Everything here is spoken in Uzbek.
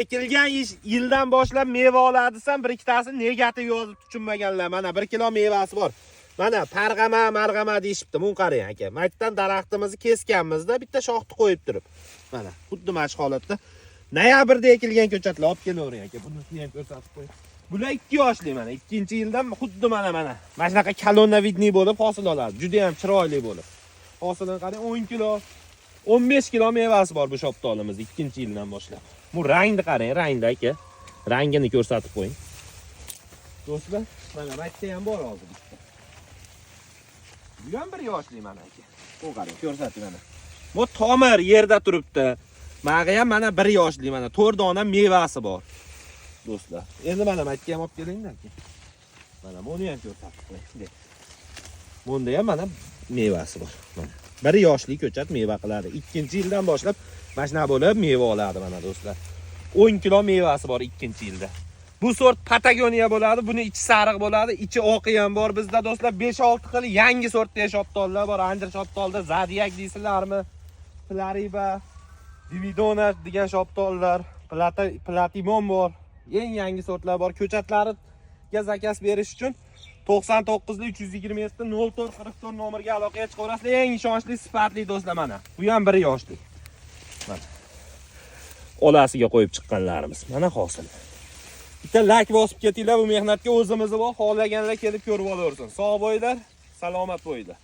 Ekilgan yildan boshlab meva oladi desam, bir ikkitasi negativ yozib tushunmaganlar. Mana 1 kilo mevasi bor. Mana marg'ama deyishibdi. Mun qarang aka. Maytdan daraxtimizni kesganmizda bitta shoxni qo'yib turib. Mana xuddi mana shu holatda noyabrda ekilgan ko'chatlar olib kelavering aka. Bunisini ham ko'rsatib qo'ying. Bular 2 yoshli mana. 2-yildan xuddi mana shunaqa kalonavidniy bo'lib hosil oladi. Juda ham chiroyli bo'lib. Hosilini qarang, 10 kilo, 15 kilo mevasi bor bu shoptolimiz 2-yildan boshlab. Bu rangni qarang, rangda aka. Rangini ko'rsatib qo'ying. Do'stlar, mana maytda ham bor hozir bitta. Bu ham 1 yoshli mana aka. Bu qarang, ko'rsating mana. Bu tomir yerda turibdi. Manga ham mana 1 yoshli mana 4 dona mevasi bor. Do'stlar, endi mana maytga ham olib keling aka. Mana buni ham ko'rsatib qo'ying. Bunda ham mana mevasi bor. Mana 1 yoshli ko'chat meva qiladi. 2-yildan boshlab mana shuna bo'lib meva oladi mana do'stlar. 10 kilo mevasi bor 2-yilda. Bu sort Patagoniya bo'ladi. Buni ichi sariq bo'ladi, ichi oqi ham bor bizda do'stlar. 5-6 xil yangi sortda shoptollar bor. Anjir shoptolda Zodiac deysizlarmi? Plariba, Dividona degan shoptollar, Platimon bor. Eng yangi sortlar bor. Ko'chatlariga zakaz berish uchun 99 327 0444 nomerga aloqaga chiqaverasizlar. Eng ishonchli, sifatli do'stlar mana. Bu ham 1 yoshli. Mana. Olasiga qo'yib chiqqanlarimiz. Mana hosil. Bitta like bosib ketinglar, bu mehnatga o'zimizni va xohlaganlar kelib ko'rib olaversin. Sog' bo'linglar, salomat bo'linglar.